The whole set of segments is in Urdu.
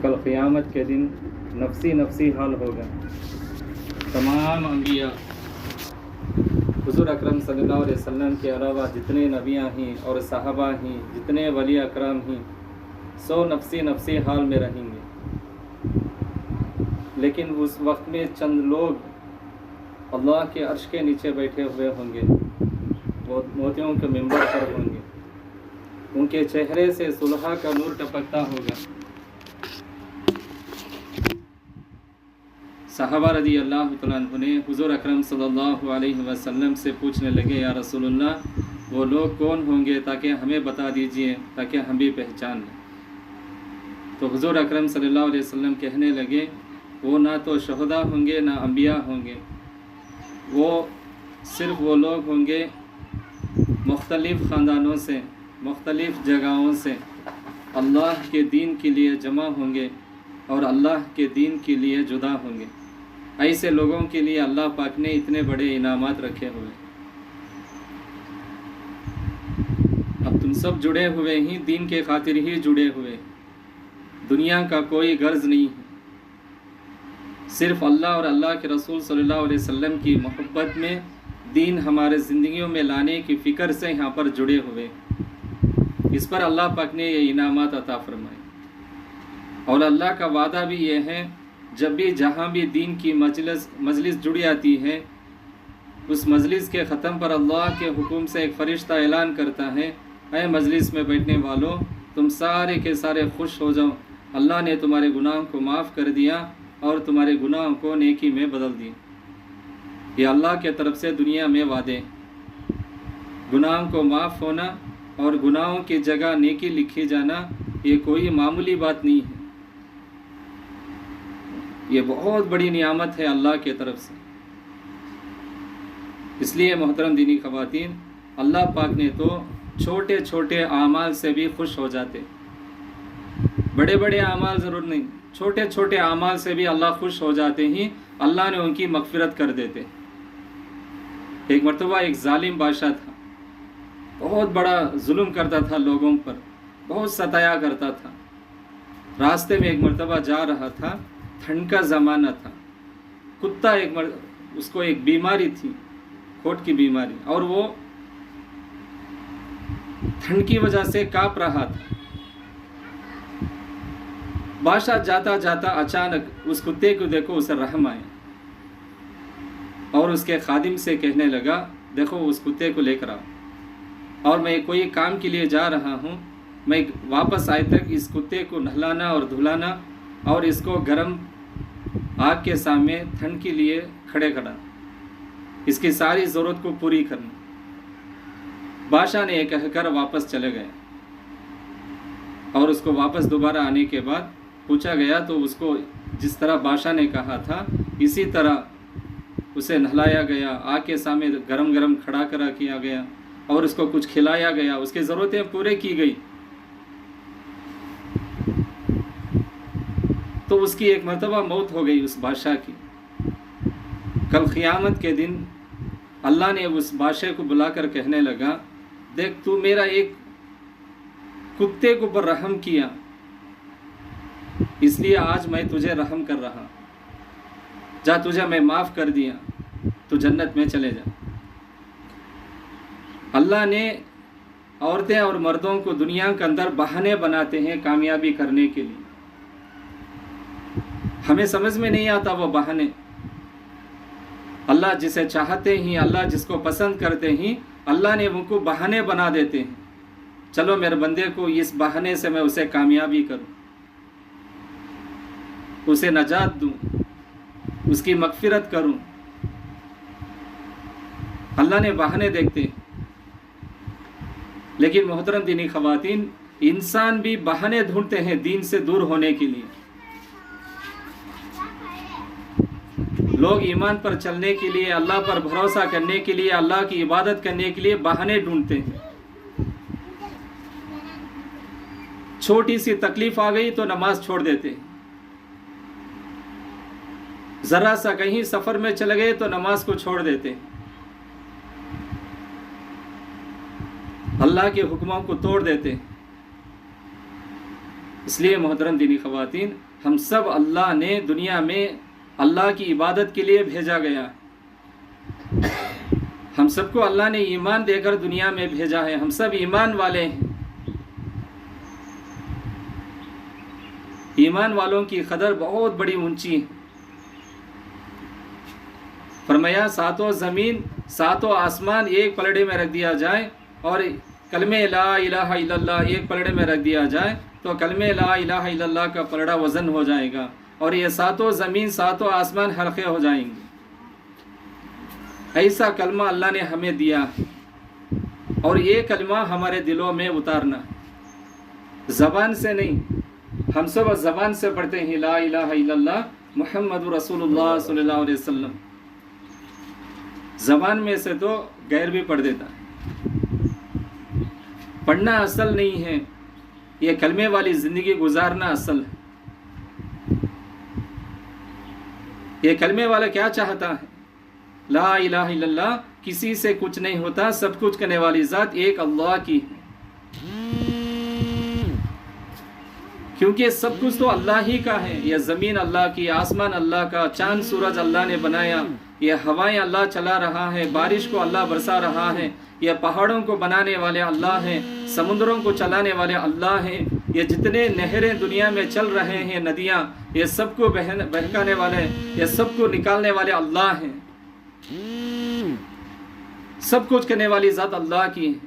کل قیامت کے دن نفسی نفسی حال ہوگا۔ تمام انبیاء حضور اکرم صلی اللہ علیہ وسلم کے علاوہ جتنے نبیاں ہیں اور صحابہ ہیں، جتنے ولی اکرام ہیں، سو نفسی نفسی حال میں رہیں گے۔ لیکن اس وقت میں چند لوگ اللہ کے عرش کے نیچے بیٹھے ہوئے ہوں گے، وہ موتیوں کے منبر پر ہوں گے، ان کے چہرے سے صلح کا نور ٹپکتا ہوگا۔ صحابہ رضی اللہ تعالیٰ عنہ نے حضور اکرم صلی اللہ علیہ وسلم سے پوچھنے لگے، یا رسول اللہ وہ لوگ کون ہوں گے تاکہ ہمیں بتا دیجئے تاکہ ہم بھی پہچان لیں۔ تو حضور اکرم صلی اللہ علیہ وسلم کہنے لگے، وہ نہ تو شہداء ہوں گے نہ انبیاء ہوں گے، وہ صرف وہ لوگ ہوں گے مختلف خاندانوں سے، مختلف جگہوں سے اللہ کے دین کے لیے جمع ہوں گے اور اللہ کے دین کے لیے جدا ہوں گے۔ ایسے لوگوں کے لیے اللہ پاک نے اتنے بڑے انعامات رکھے ہوئے۔ اب تم سب جڑے ہوئے ہی دین کے خاطر ہی جڑے ہوئے، دنیا کا کوئی غرض نہیں ہے، صرف اللہ اور اللہ کے رسول صلی اللہ علیہ وسلم کی محبت میں دین ہمارے زندگیوں میں لانے کی فکر سے یہاں پر جڑے ہوئے۔ اس پر اللہ پاک نے یہ انعامات عطا فرمائے، اور اللہ کا وعدہ بھی یہ ہے، جب بھی جہاں بھی دین کی مجلس جڑ جاتی ہے، اس مجلس کے ختم پر اللہ کے حکم سے ایک فرشتہ اعلان کرتا ہے، اے مجلس میں بیٹھنے والوں، تم سارے کے سارے خوش ہو جاؤ، اللہ نے تمہارے گناہوں کو معاف کر دیا اور تمہارے گناہوں کو نیکی میں بدل دیا۔ یہ اللہ کے طرف سے دنیا میں وعدے، گناہوں کو معاف ہونا اور گناہوں کی جگہ نیکی لکھی جانا، یہ کوئی معمولی بات نہیں ہے، یہ بہت بڑی نعمت ہے اللہ کی طرف سے۔ اس لیے محترم دینی خواتین، اللہ پاک نے تو چھوٹے چھوٹے اعمال سے بھی خوش ہو جاتے، بڑے بڑے اعمال ضرور نہیں، چھوٹے چھوٹے اعمال سے بھی اللہ خوش ہو جاتے ہی اللہ نے ان کی مغفرت کر دیتے۔ ایک مرتبہ ایک ظالم بادشاہ تھا، بہت بڑا ظلم کرتا تھا لوگوں پر، بہت ستایا کرتا تھا۔ راستے میں ایک مرتبہ جا رہا تھا، ٹھنڈ کا زمانہ تھا، کتا اس کو ایک بیماری تھی، کھوٹ کی بیماری، اور وہ ٹھنڈ کی وجہ سے کانپ رہا تھا۔ بادشاہ جاتا جاتا اچانک اس کتے کو دیکھو، اسے رحم آیا اور اس کے خادم سے کہنے لگا، دیکھو اس کتے کو لے کر آؤ، اور میں کوئی کام کے لیے جا رہا ہوں، میں واپس آئے تک اس کتے کو نہلانا اور دھلانا اور اس کو گرم آگ کے سامنے ٹھنڈ کے لیے کھڑے کرنا، اس کی ساری ضرورت کو پوری کرنا۔ بادشاہ نے یہ کہہ کر واپس چلے گئے، اور اس کو واپس دوبارہ آنے کے بعد پوچھا گیا تو اس کو جس طرح بادشاہ نے کہا تھا اسی طرح اسے نہلایا گیا، آگ کے سامنے گرم گرم کھڑا کرا کیا گیا اور اس کو کچھ کھلایا گیا، اس کی ضرورتیں پورے کی گئی۔ تو اس کی ایک مرتبہ موت ہو گئی اس بادشاہ کی۔ کل قیامت کے دن اللہ نے اس بادشاہ کو بلا کر کہنے لگا، دیکھ تو میرا ایک کتے کو پر رحم کیا، اس لیے آج میں تجھے رحم کر رہا، جا تجھے میں معاف کر دیا، تو جنت میں چلے جا۔ اللہ نے عورتیں اور مردوں کو دنیا کے اندر بہانے بناتے ہیں کامیابی کرنے کے لیے، ہمیں سمجھ میں نہیں آتا وہ بہانے۔ اللہ جسے چاہتے ہیں، اللہ جس کو پسند کرتے ہیں، اللہ نے ان کو بہانے بنا دیتے ہیں، چلو میرے بندے کو اس بہانے سے میں اسے کامیابی کروں، اسے نجات دوں، اس کی مغفرت کروں۔ اللہ نے بہانے دیکھتے ہیں، لیکن محترم دینی خواتین، انسان بھی بہانے ڈھونڈتے ہیں دین سے دور ہونے کے لیے۔ لوگ ایمان پر چلنے کے لیے، اللہ پر بھروسہ کرنے کے لیے، اللہ کی عبادت کرنے کے لیے بہانے ڈھونڈتے ہیں۔ چھوٹی سی تکلیف آ گئی تو نماز چھوڑ دیتے ہیں، ذرا سا کہیں سفر میں چلے گئے تو نماز کو چھوڑ دیتے ہیں، اللہ کے حکموں کو توڑ دیتے ہیں۔ اس لیے محترم دینی خواتین، ہم سب اللہ نے دنیا میں اللہ کی عبادت کے لیے بھیجا گیا. ہم سب کو اللہ نے ایمان دے کر دنیا میں بھیجا ہے. ہم سب ایمان والے ہیں. ایمان والوں کی قدر بہت بڑی اونچی ہے. فرمایا ساتوں زمین ساتوں آسمان ایک پلڑے میں رکھ دیا جائے اور کلمہ لا الہ الا اللہ ایک پلڑے میں رکھ دیا جائے تو کلمہ لا الہ الا اللہ کا پلڑا وزن ہو جائے گا اور یہ ساتوں زمین ساتوں آسمان حلقے ہو جائیں گے. ایسا کلمہ اللہ نے ہمیں دیا اور یہ کلمہ ہمارے دلوں میں اتارنا، زبان سے نہیں. ہم سب زبان سے پڑھتے ہیں لا الہ الا اللہ محمد رسول اللہ صلی اللہ علیہ وسلم، زبان میں سے تو غیر بھی پڑھ دیتا ہے. پڑھنا اصل نہیں ہے، یہ کلمے والی زندگی گزارنا اصل ہے. یہ کلمے والا کیا چاہتا ہے؟ لا الہ الا اللہ، کسی سے کچھ نہیں ہوتا، سب کچھ کرنے والی ذات ایک اللہ کی ہے. کیونکہ سب کچھ تو اللہ ہی کا ہے. یہ زمین اللہ کی، آسمان اللہ کا، چاند سورج اللہ نے بنایا، یہ ہوائیں اللہ چلا رہا ہے، بارش کو اللہ برسا رہا ہے، یہ پہاڑوں کو بنانے والے اللہ ہیں، سمندروں کو چلانے والے اللہ ہیں، یہ جتنے نہریں دنیا میں چل رہے ہیں، ندیاں، یہ سب کو بہکانے والے، یہ سب کو نکالنے والے اللہ ہیں. سب کچھ کرنے والی ذات اللہ کی ہے.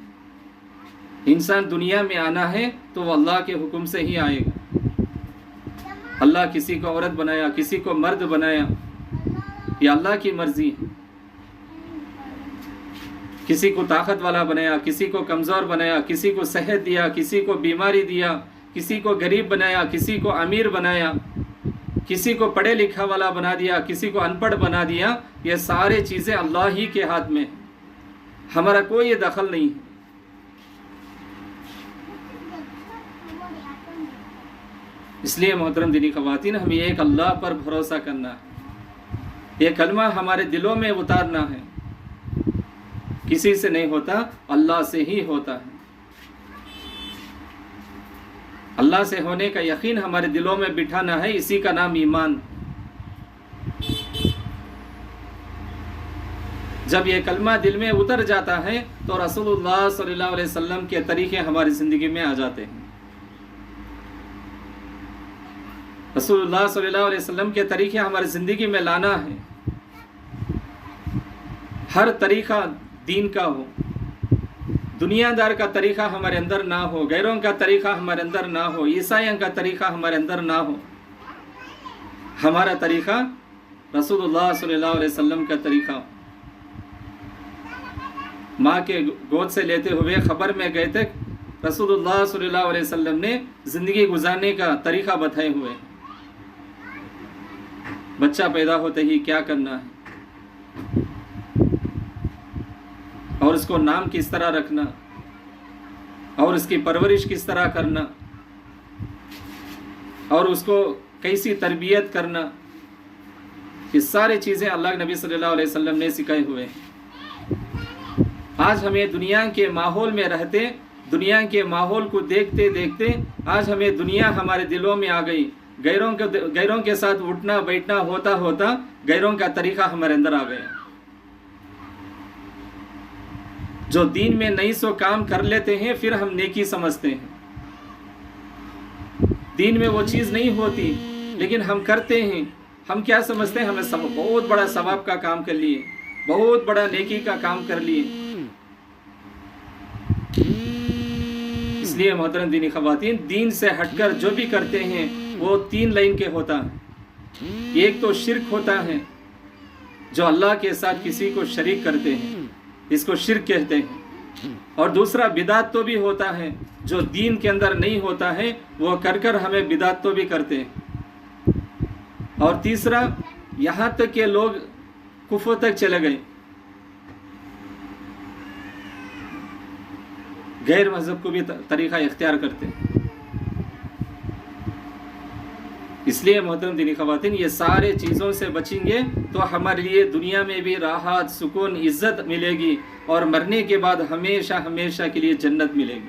انسان دنیا میں آنا ہے تو وہ اللہ کے حکم سے ہی آئے گا. اللہ کسی کو عورت بنایا، کسی کو مرد بنایا، یہ اللہ کی مرضی ہے. کسی کو طاقت والا بنایا، کسی کو کمزور بنایا، کسی کو صحت دیا، کسی کو بیماری دیا، کسی کو غریب بنایا، کسی کو امیر بنایا، کسی کو پڑھے لکھا والا بنا دیا، کسی کو ان پڑھ بنا دیا. یہ سارے چیزیں اللہ ہی کے ہاتھ میں، ہمارا کوئی دخل نہیں ہے. اس لیے محترم دینی خواتین، ہمیں ایک اللہ پر بھروسہ کرنا ہے. یہ کلمہ ہمارے دلوں میں اتارنا ہے. کسی سے نہیں ہوتا، اللہ سے ہی ہوتا ہے. اللہ سے ہونے کا یقین ہمارے دلوں میں بٹھانا ہے. اسی کا نام ایمان. جب یہ کلمہ دل میں اتر جاتا ہے تو رسول اللہ صلی اللہ علیہ وسلم کے طریقے ہماری زندگی میں آ جاتے ہیں. رسول اللہ صلی اللہ علیہ وسلم کے طریقے ہماری زندگی میں لانا ہے. ہر طریقہ دین کا ہو. دنیا دار کا طریقہ ہمارے اندر نہ ہو، غیروں کا طریقہ ہمارے اندر نہ ہو، عیسائیوں کا طریقہ ہمارے اندر نہ ہو. ہمارا طریقہ رسول اللہ صلی اللہ علیہ وسلم کا طریقہ ہو. ماں کے گود سے لیتے ہوئے خبر میں گئے تھے، رسول اللہ صلی اللہ علیہ وسلم نے زندگی گزارنے کا طریقہ بتائے ہوئے. بچہ پیدا ہوتے ہی کیا کرنا ہے اور اس کو نام کس طرح رکھنا اور اس کی پرورش کس طرح کرنا اور اس کو کیسی تربیت کرنا، یہ سارے چیزیں اللہ نبی صلی اللہ علیہ وسلم نے سکھائے ہوئے. آج ہمیں دنیا کے ماحول میں رہتے، دنیا کے ماحول کو دیکھتے دیکھتے آج ہمیں دنیا ہمارے دلوں میں آ گئی. غیروں کے ساتھ اٹھنا بیٹھنا ہوتا ہوتا غیروں کا طریقہ ہمارے اندر آ گیا. جو دین میں نئی سو کام کر لیتے ہیں پھر ہم نیکی سمجھتے ہیں. دین میں وہ چیز نہیں ہوتی لیکن ہم کرتے ہیں. ہم کیا سمجھتے ہیں؟ ہمیں بہت بڑا ثواب کا کام کر لیے، بہت بڑا نیکی کا کام کر لیے. اس لیے محترم دینی خواتین، دین سے ہٹ کر جو بھی کرتے ہیں وہ 3 لائن کے ہوتا ہے. ایک تو شرک ہوتا ہے، جو اللہ کے ساتھ کسی کو شریک کرتے ہیں، اس کو شرک کہتے ہیں. اور دوسرا بدعت تو بھی ہوتا ہے، جو دین کے اندر نہیں ہوتا ہے وہ کر ہمیں بدعت تو بھی کرتے ہیں. اور تیسرا، یہاں تک کہ لوگ کفر تک چلے گئے، غیر مذہب کو بھی طریقہ اختیار کرتے ہیں. اس لیے محترم دینی خواتین، یہ سارے چیزوں سے بچیں گے تو ہمارے لیے دنیا میں بھی راحت، سکون، عزت ملے گی اور مرنے کے بعد ہمیشہ ہمیشہ کے لیے جنت ملے گی.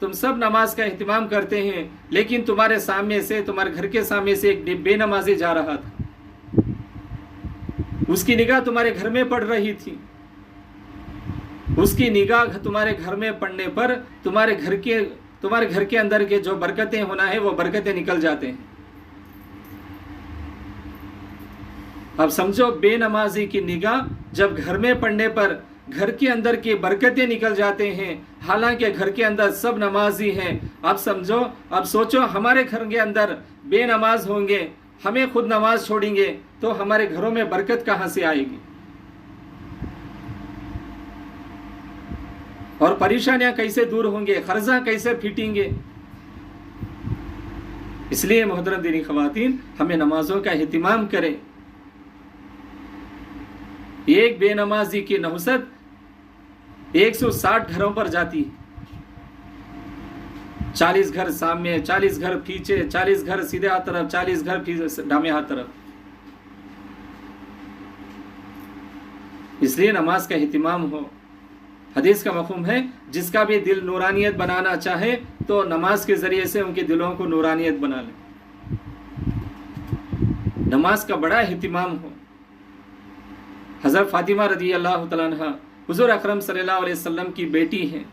تم سب نماز کا اہتمام کرتے ہیں، لیکن تمہارے سامنے سے، تمہارے گھر کے سامنے سے ایک بے نمازی جا رہا تھا، اس کی نگاہ تمہارے گھر میں پڑ رہی تھی، اس کی نگاہ تمہارے گھر میں پڑنے پر تمہارے گھر کے اندر کے جو برکتیں ہونا ہے وہ برکتیں نکل جاتے ہیں۔ اب سمجھو، بے نمازی کی نگاہ جب گھر میں پڑنے پر گھر کے اندر کی برکتیں نکل جاتے ہیں، حالانکہ گھر کے اندر سب نمازی ہیں۔ اب سمجھو، اب سوچو، ہمارے گھر کے اندر بے نماز ہوں گے، ہمیں خود نماز چھوڑیں گے تو ہمارے گھروں میں برکت کہاں سے آئے گی؟ اور پریشانیاں کیسے دور ہوں گے؟ قرضہ کیسے پھیٹیں گے؟ اس لیے محترم دینی خواتین، ہمیں نمازوں کا اہتمام کریں۔ ایک بے نمازی کی نحوست 160 گھروں پر جاتی ہے، 40 گھر سامنے، 40 گھر پیچھے، 40 گھر سیدھے ہاتھ طرف، 40 گھر ڈامے ہاتھ طرف۔ اس لیے نماز کا اہتمام ہو۔ حدیث کا مفہوم ہے، جس کا بھی دل نورانیت بنانا چاہے تو نماز کے ذریعے سے ان کے دلوں کو نورانیت بنا لے۔ نماز کا بڑا اہتمام ہو۔ حضرت فاطمہ رضی اللہ تعالیٰ عنہ حضور اکرم صلی اللہ علیہ وسلم کی بیٹی ہیں،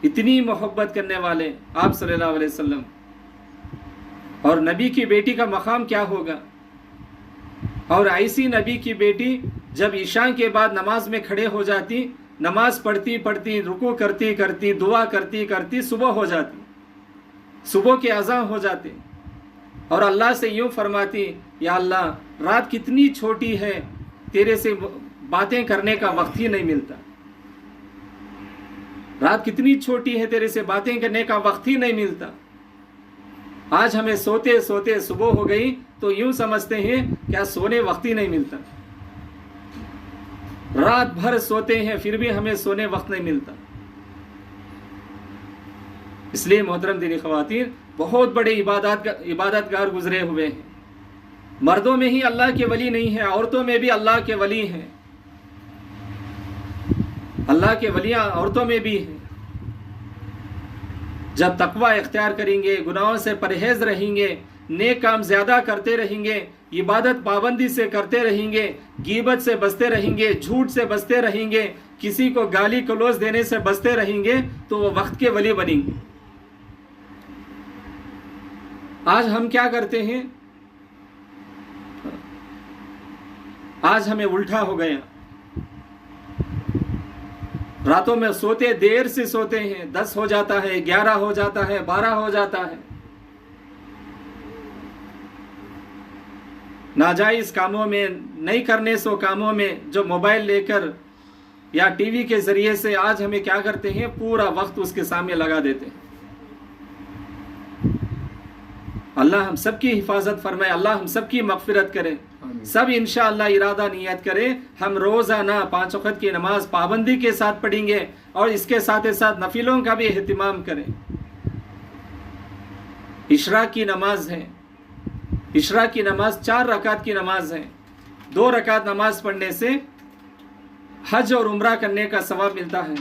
اتنی محبت کرنے والے آپ صلی اللہ علیہ وسلم، اور نبی کی بیٹی کا مقام کیا ہوگا؟ اور ایسی نبی کی بیٹی جب عشاء کے بعد نماز میں کھڑے ہو جاتی، نماز پڑھتی پڑھتی، رکوع کرتی کرتی، دعا کرتی کرتی صبح ہو جاتی، صبح کے اذان ہو جاتے، اور اللہ سے یوں فرماتی، یا اللہ، رات کتنی چھوٹی ہے، تیرے سے باتیں کرنے کا وقت ہی نہیں ملتا، رات کتنی چھوٹی ہے، تیرے سے باتیں کرنے کا وقت ہی نہیں ملتا۔ آج ہمیں سوتے سوتے صبح ہو گئی تو یوں سمجھتے ہیں کیا سونے وقت ہی نہیں ملتا، رات بھر سوتے ہیں پھر بھی ہمیں سونے وقت نہیں ملتا۔ اس لیے محترم دینی خواتین، بہت بڑے عبادت گار گزرے ہوئے ہیں۔ مردوں میں ہی اللہ کے ولی نہیں ہیں، عورتوں میں بھی اللہ کے ولی ہیں، اللہ کے ولیاں عورتوں میں بھی ہیں۔ جب تقوی اختیار کریں گے، گناہوں سے پرہیز رہیں گے، نیک کام زیادہ کرتے رہیں گے، عبادت پابندی سے کرتے رہیں گے، غیبت سے بچتے رہیں گے، جھوٹ سے بچتے رہیں گے، کسی کو گالی گلوچ دینے سے بچتے رہیں گے، تو وہ وقت کے ولی بنیں گے۔ آج ہم کیا کرتے ہیں؟ آج ہمیں الٹا ہو گیا، راتوں میں سوتے دیر سے سوتے ہیں، 10 ہو جاتا ہے، 11 ہو جاتا ہے، 12 ہو جاتا ہے۔ ناجائز کاموں میں، نہیں کرنے سو کاموں میں، جو موبائل لے کر یا ٹی وی کے ذریعے سے آج ہمیں کیا کرتے ہیں، پورا وقت اس کے سامنے لگا دیتے ہیں۔ اللہ ہم سب کی حفاظت فرمائے، اللہ ہم سب کی مغفرت کرے۔ سب انشاءاللہ ارادہ نیت کریں، ہم روزانہ 5 وقت کی نماز پابندی کے ساتھ پڑھیں گے، اور اس کے ساتھ ساتھ نفلوں کا بھی اہتمام کریں۔ اشراق کی نماز ہے، اشراق کی نماز 4 رکعت کی نماز ہے۔ 2 رکعت نماز پڑھنے سے حج اور عمرہ کرنے کا ثواب ملتا ہے۔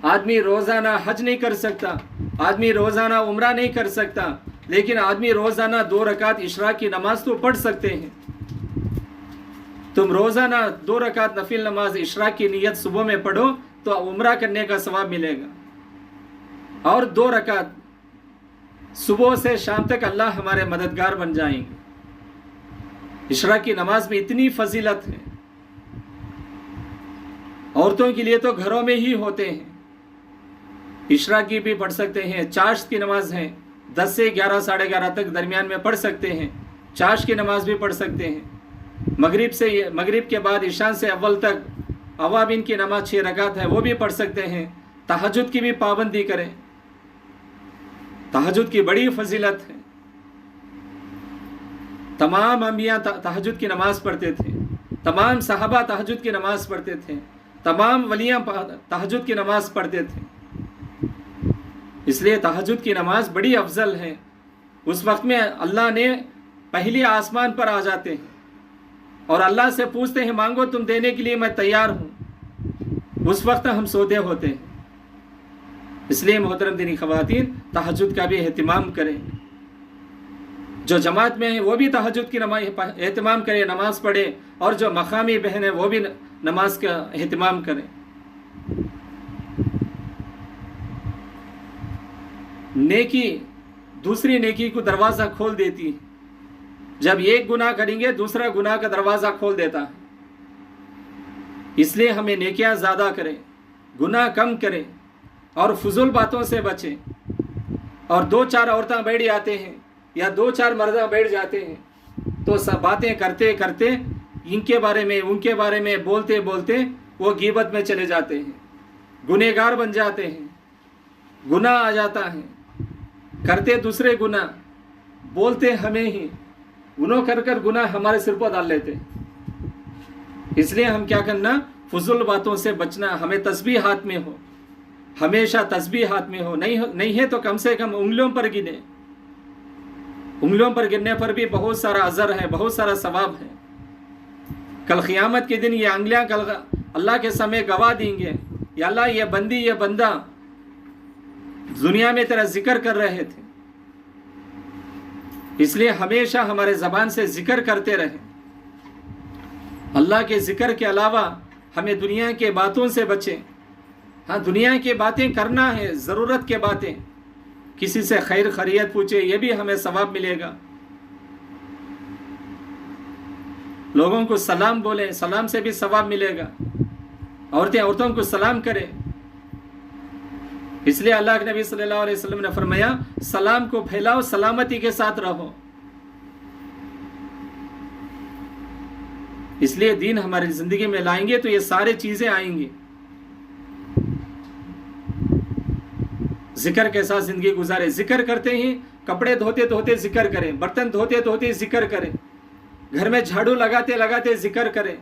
آدمی روزانہ حج نہیں کر سکتا، آدمی روزانہ عمرہ نہیں کر سکتا، لیکن آدمی روزانہ 2 رکعت اشراق کی نماز تو پڑھ سکتے ہیں۔ تم روزانہ 2 رکعت نفل نماز اشراق کی نیت صبح میں پڑھو تو عمرہ کرنے کا ثواب ملے گا، اور 2 رکعت صبح سے شام تک اللہ ہمارے مددگار بن جائیں گے۔ اشراق کی نماز میں اتنی فضیلت ہے، عورتوں کے لیے تو گھروں میں ہی ہوتے ہیں۔ اشراق کی بھی پڑھ سکتے ہیں، چاشت کی نماز ہے، 10 سے 11 ساڑھے 11 تک درمیان میں پڑھ سکتے ہیں، چاشت کی نماز بھی پڑھ سکتے ہیں۔ مغرب کے بعد عشاء سے اول تک اوابین کی نماز 6 رکعت ہے، وہ بھی پڑھ سکتے ہیں۔ تہجد کی بھی پابندی کریں، تہجد کی بڑی فضیلت ہے۔ تمام انبیاء تہجد کی نماز پڑھتے تھے، تمام صحابہ تہجد کی نماز پڑھتے تھے، تمام ولیاں تہجد کی نماز پڑھتے تھے۔ اس لیے تہجد کی نماز بڑی افضل ہے۔ اس وقت میں اللہ نے پہلی آسمان پر آ جاتے ہیں اور اللہ سے پوچھتے ہیں، مانگو تم دینے کے لیے میں تیار ہوں۔ اس وقت ہم سوتے ہوتے ہیں، اس لیے محترم دینی خواتین تہجد کا بھی اہتمام کریں. جو جماعت میں ہیں وہ بھی تہجد کی اہتمام کریں، نماز پڑھیں، اور جو مقامی بہن ہیں وہ بھی نماز کا اہتمام کریں. نیکی دوسری نیکی کو دروازہ کھول دیتی ہے. جب ایک گناہ کریں گے دوسرا گناہ کا دروازہ کھول دیتا ہے. اس لیے ہمیں نیکیاں زیادہ کریں، گناہ کم کریں، اور فضول باتوں سے بچیں. اور 2-4 عورتیں بیٹھ جاتے ہیں یا 2-4 مردہ بیٹھ جاتے ہیں تو سب باتیں کرتے کرتے ان کے بارے میں ان کے بارے میں بولتے بولتے وہ غیبت میں چلے جاتے ہیں، گنہگار بن جاتے ہیں، گناہ آ جاتا ہے، کرتے دوسرے گناہ، بولتے ہمیں ہی، گناہ کر کر گناہ ہمارے سر پر ڈال لیتے. اس لیے ہم کیا کرنا، فضول باتوں سے بچنا. ہمیں تسبیح ہاتھ میں ہو، ہمیشہ تسبیح ہاتھ میں ہو، نہیں ہے تو کم سے کم انگلیوں پر گنے. انگلیوں پر گرنے پر بھی بہت سارا اجر ہے، بہت سارا ثواب ہے. کل قیامت کے دن یہ انگلیاں اللہ کے سامنے گواہ دیں گے، یا اللہ یہ بندی یہ بندہ دنیا میں تیرا ذکر کر رہے تھے. اس لیے ہمیشہ ہمارے زبان سے ذکر کرتے رہیں. اللہ کے ذکر کے علاوہ ہمیں دنیا کے باتوں سے بچیں. ہاں دنیا کی باتیں کرنا ہے، ضرورت کے باتیں، کسی سے خیر خیریت پوچھے، یہ بھی ہمیں ثواب ملے گا. لوگوں کو سلام بولیں، سلام سے بھی ثواب ملے گا. عورتوں کو سلام کریں. اس لیے اللہ کے نبی صلی اللہ علیہ وسلم نے فرمایا سلام کو پھیلاؤ، سلامتی کے ساتھ رہو. اس لیے دین ہماری زندگی میں لائیں گے تو یہ سارے چیزیں آئیں گی. ذکر کے ساتھ زندگی گزارے. ذکر کرتے ہی کپڑے دھوتے دھوتے ذکر کریں، برتن دھوتے دھوتے ذکر کریں، گھر میں جھاڑو لگاتے لگاتے ذکر کریں،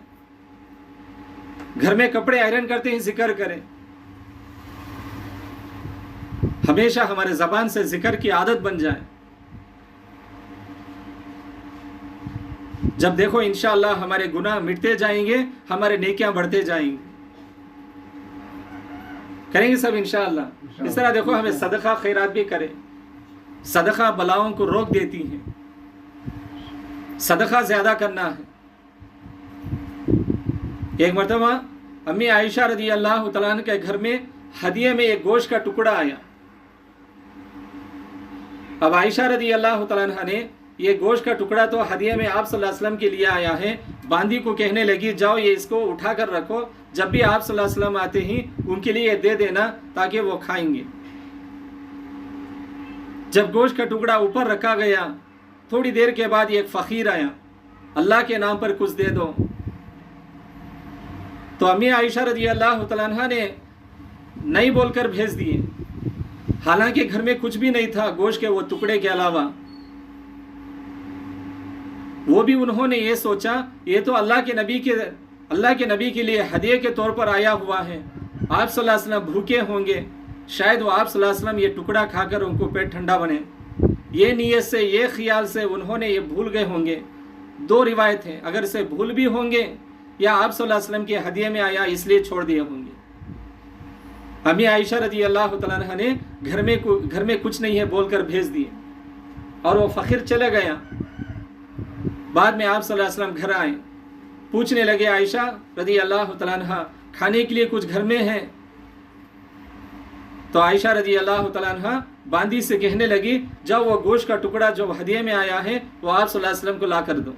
گھر میں کپڑے آئرن کرتے ہی ذکر کریں. ہمیشہ ہمارے زبان سے ذکر کی عادت بن جائے. جب دیکھو انشاءاللہ ہمارے گناہ مٹتے جائیں گے، ہمارے نیکیاں بڑھتے جائیں گے. کریں گے سب انشاءاللہ. اس طرح دیکھو ہمیں صدقہ خیرات بھی کریں. صدقہ بلاؤں کو روک دیتی ہیں. صدقہ زیادہ کرنا ہے. ایک مرتبہ امی عائشہ رضی اللہ تعالیٰ عنہ کے گھر میں ہدیے میں ایک گوشت کا ٹکڑا آیا. اب عائشہ رضی اللہ تعالیٰ عنہ نے یہ گوشت کا ٹکڑا تو ہدیے میں آپ صلی اللہ علیہ وسلم کے لیے آیا ہے، باندی کو کہنے لگی جاؤ یہ اس کو اٹھا کر رکھو، جب بھی آپ صلی اللہ علیہ وسلم آتے ہی ان کے لیے دے دینا تاکہ وہ کھائیں گے. جب گوشت کا ٹکڑا اوپر رکھا گیا، تھوڑی دیر کے بعد ایک فقیر آیا، اللہ کے نام پر کچھ دے دو. تو امی عائشہ رضی اللہ تعالیٰ عنہ نے نہیں بول کر بھیج دیے، حالانکہ گھر میں کچھ بھی نہیں تھا گوشت کے وہ ٹکڑے کے علاوہ. وہ بھی انہوں نے یہ سوچا یہ تو اللہ کے نبی کے لیے ہدیے کے طور پر آیا ہوا ہے، آپ صلی اللہ علیہ وسلم بھوکے ہوں گے، شاید وہ آپ صلی اللہ علیہ وسلم یہ ٹکڑا کھا کر ان کو پیٹ ٹھنڈا بنے. یہ نیت سے یہ خیال سے انہوں نے یہ بھول گئے ہوں گے. 2 روایت ہیں، اگر سے بھول بھی ہوں گے یا آپ صلی اللہ علیہ وسلم کے ہدیے میں آیا اس لیے چھوڑ دیے ہوں گے. امی عائشہ رضی اللہ تعالیٰ عنہ نے گھر میں کچھ نہیں ہے بول کر بھیج دیے اور وہ فقیر چلے گیا. بعد میں آپ صلی اللہ علیہ وسلم گھر آئے، پوچھنے لگے عائشہ رضی اللہ تعالیٰ عنہ کھانے کے لیے کچھ گھر میں ہے؟ تو عائشہ رضی اللہ تعالیٰ عنہ باندی سے کہنے لگی جاؤ وہ گوشت کا ٹکڑا جو ہدیے میں آیا ہے وہ آپ صلی اللہ علیہ وسلم کو لا کر دو.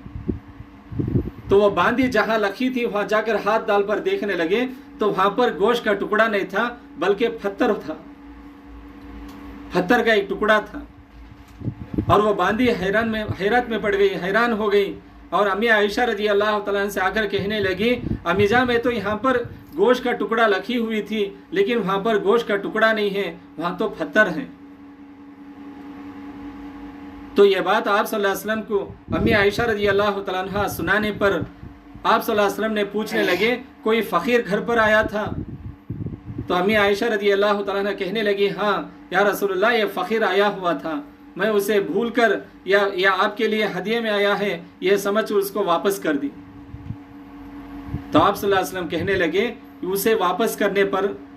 تو وہ باندی جہاں رکھی تھی وہاں جا کر ہاتھ ڈال پر دیکھنے لگے تو وہاں پر گوشت کا ٹکڑا نہیں تھا بلکہ پتھر تھا، پتھر کا ایک ٹکڑا تھا. اور وہ باندی حیرت میں پڑ گئی، حیران ہو گئی، اور امی عائشہ رضی اللہ تعالیٰ عنہ سے آ کر کہنے لگی امی جان میں تو یہاں پر گوشت کا ٹکڑا رکھی ہوئی تھی لیکن وہاں پر گوشت کا ٹکڑا نہیں ہے، وہاں تو پتھر ہیں. تو یہ بات آپ صلی اللہ علیہ وسلم کو امی عائشہ رضی اللہ تعالیٰ عنہ سنانے پر آپ صلی اللہ علیہ وسلم نے پوچھنے لگے کوئی فقیر گھر پر آیا تھا؟ تو امی عائشہ رضی اللہ تعالیٰ عنہ کہنے لگی ہاں یا رسول اللہ یہ فقیر آیا ہوا تھا، میں اسے بھول کر یا آپ کے لیے ہدیے میں آیا ہے یہ سمجھ اس کو واپس کر دی. تو آپ صلی اللہ علیہ وسلم کہنے لگے کہ اسے واپس کرنے پر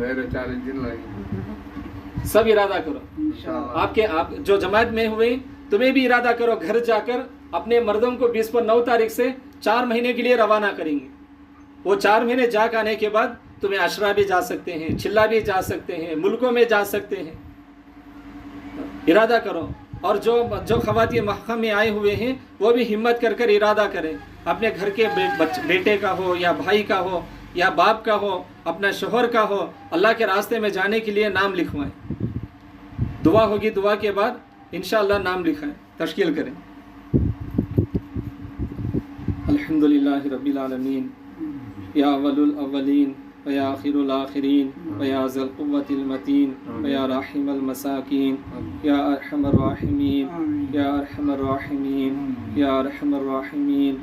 میرے 40 دن لگے. سب ارادہ کرو. آپ جو جماعت میں ہوئے تمہیں بھی ارادہ کرو, گھر جا کر اپنے مردوں کو 20 پر 9 تاریخ سے 4 مہینے کے لیے روانہ کریں گے. وہ 4 مہینے جا کے آنے کے بعد تمہیں عشرہ بھی جا سکتے ہیں, چلا بھی جا سکتے ہیں, ملکوں میں جا سکتے ہیں. ارادہ کرو. اور جو خواتین محکم میں آئے ہوئے ہیں وہ بھی ہمت کر ارادہ کریں. اپنے گھر کے بیٹے کا ہو یا بھائی کا ہو یا باپ کا ہو, اپنا شوہر کا ہو, اللہ کے راستے میں جانے کے لیے نام لکھوائیں. دعا ہوگی, دعا کے بعد انشاءاللہ نام لکھائیں, تشکیل کریں. الحمدللہ رب العالمین یا اول الاولین ویا آخر الآخرین ویا ذی القوة المتین ویا راحم المساکین یا ارحم الراحمین یا ارحم الراحمین یا ارحم الراحمین.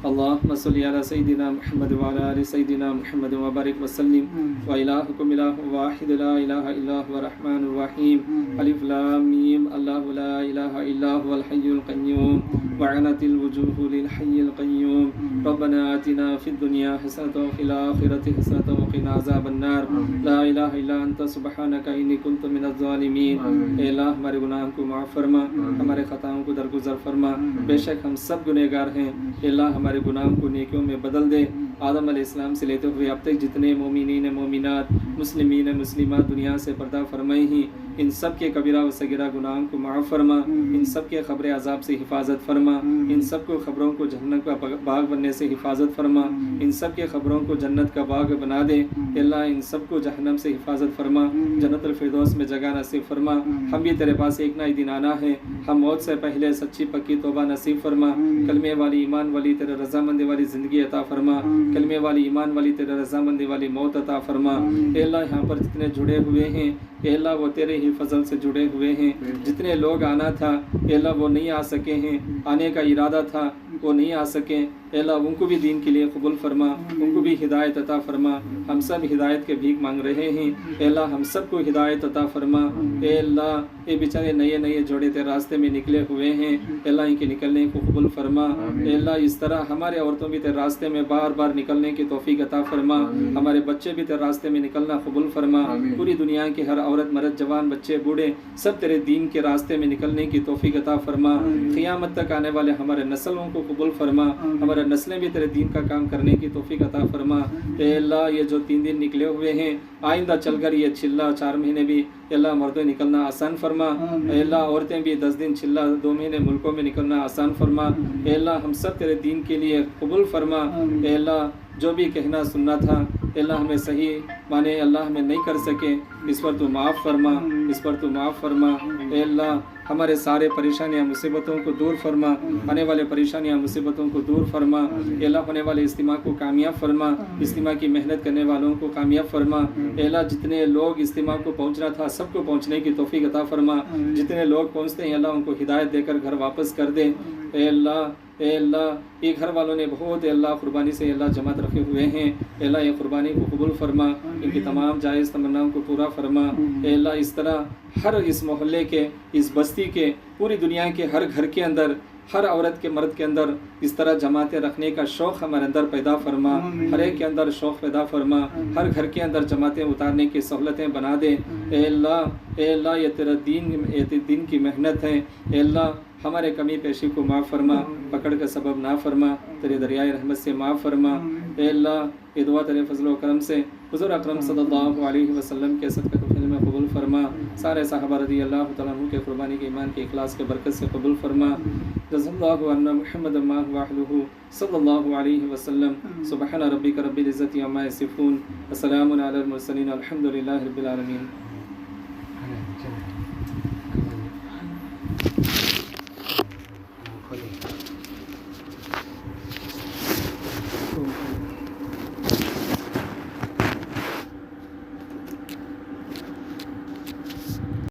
اللہم صلی علی سیدنا محمد وعلی آل سیدنا محمد وبارک وسلم. وإلہکم الہ واحد لا الہ الا هو الرحمن الرحیم. الف لام میم اللہ لا الہ الا هو الحی القیوم وعنت الوجوہ للحی القیوم. ربنا آتنا فی الدنیا حسنۃ وفی الآخرۃ حسنۃ وقنا عذاب النار. لا الہ الا انت سبحانک انی کنت من الظالمین. اے اللہ ہمارے گناہوں کو معاف فرما, ہمارے خطاؤں کو درگزر فرما. بے شک ہم سب گنہگار ہیں. اے اللہ ہمارے گناہوں کو نیکیوں میں بدل دے. آدم علیہ السلام سے لیتے ہوئے اب تک جتنے مومنین مومنات مسلمین مسلمات دنیا سے پردہ فرمائے ہیں, ان سب کے کبیرہ و صغیرہ گناہوں کو معاف فرما. ان سب کے قبر عذاب سے حفاظت فرما. ان سب کو خبروں کو جہنم کا باغ بننے سے حفاظت فرما. ان سب کے خبروں کو جنت کا باغ بنا دے. اللہ ان سب کو جہنم سے حفاظت فرما, جنت الفردوس میں جگہ نصیب فرما. ہم بھی تیرے پاس ایک نہ ایک دن آنا ہے. ہم موت سے پہلے سچی پکی توبہ نصیب فرما. کلمے والی ایمان والی تیرے رضامندی والی زندگی عطا فرما. کلمے والی ایمان والی تیرے رضامندی والی موت عطا فرما. اے اللہ یہاں پر جتنے جڑے ہوئے ہیں اے اللہ وہ تیرے ہی فضل سے جڑے ہوئے ہیں. جتنے لوگ آنا تھا اے اللہ وہ نہیں آ سکے ہیں, آنے کا ارادہ تھا وہ نہیں آ سکے. اے اللہ ان کو بھی دین کے لیے قبول فرما, ان کو بھی ہدایت عطا فرما. ہم سب ہدایت کے بھیک مانگ رہے ہیں. اے اللہ ہم سب کو ہدایت عطا فرما. اے اللہ یہ بیچارے نئے جوڑے تیرے راستے میں نکلے ہوئے ہیں, اے اللہ ان کے نکلنے کو قبول فرما. اے اللہ اس طرح ہمارے عورتوں بھی تیرے راستے میں بار بار نکلنے کی توفیق عطا فرما. ہمارے بچے بھی تیرے راستے میں نکلنا قبول فرما. پوری دنیا کے ہر عورت مرد جوان بچے بوڑھے سب تیرے دین کے راستے میں نکلنے کی توفیق عطا فرما. قیامت تک آنے والے ہمارے نسلوں کو قبول فرما. ہمارے نسلیں بھی تیرے دین کا کام کرنے کی توفیق عطا فرما. اے اللہ یہ جو 3 دن نکلے ہوئے ہیں آئندہ چل کر یہ چلا 4 مہینے بھی اے اللہ مردوں نکلنا آسان فرما. اے اللہ عورتیں بھی 10 دن چلا 2 مہینے ملکوں میں نکلنا آسان فرما. اے اللہ ہم سب تیرے دین کے لیے قبول فرما. اے اللہ جو بھی کہنا سننا تھا اے اللہ ہمیں صحیح مانے اللہ ہمیں نہیں کر سکے, اس پر تو معاف فرما, اس پر تو معاف فرما. اے اللہ ہمارے سارے پریشانیاں مصیبتوں کو دور فرما. آنے والے پریشانیاں مصیبتوں کو دور فرما. اے اللہ ہونے والے اجتماع کو کامیاب فرما. اجتماع کی محنت کرنے والوں کو کامیاب فرما. اے اللہ جتنے لوگ اجتماع کو پہنچنا تھا سب کو پہنچنے کی توفیق عطا فرما. جتنے لوگ پہنچتے ہیں اللہ ان کو ہدایت دے کر گھر واپس کر دے. اے اللہ یہ گھر والوں نے بہت اے اللہ قربانی سے اللہ جماعت رکھے ہوئے ہیں. اے اللہ یہ قربانی کو قبول فرما. ان کی تمام جائز تمناؤں کو پورا فرما. اے اللہ اس طرح ہر اس محلے کے, اس بستی کے, پوری دنیا کے ہر گھر کے اندر, ہر عورت کے مرد کے اندر اس طرح جماعتیں رکھنے کا شوق ہمارے اندر پیدا فرما. ہر ایک کے اندر شوق پیدا فرما. ہر گھر کے اندر جماعتیں اتارنے کی سہولتیں بنا دے. اے اللہ یہ تیرا دین کی محنت ہے. اے اللہ ہمارے کمی پیشی کو معاف فرما, پکڑ کا سبب نہ فرما, تیرے دریائے رحمت سے معاف فرما. اے اللہ یہ دعا تیرے فضل و کرم سے حضور اکرم صلی اللہ علیہ وسلم کے صدقہ و فضل میں قبول فرما. سارے صحابہ رضی اللہ تعالیٰ عنہ کے قربانی کے ایمان کے اخلاص کے برکت سے قبول فرما. جزا اللہ عنا محمد ما هو اهله صلی اللہ علیہ وسلم. سبحان ربک رب العزت عما یصفون وسلام علی المرسلین الحمد للہ رب العالمین.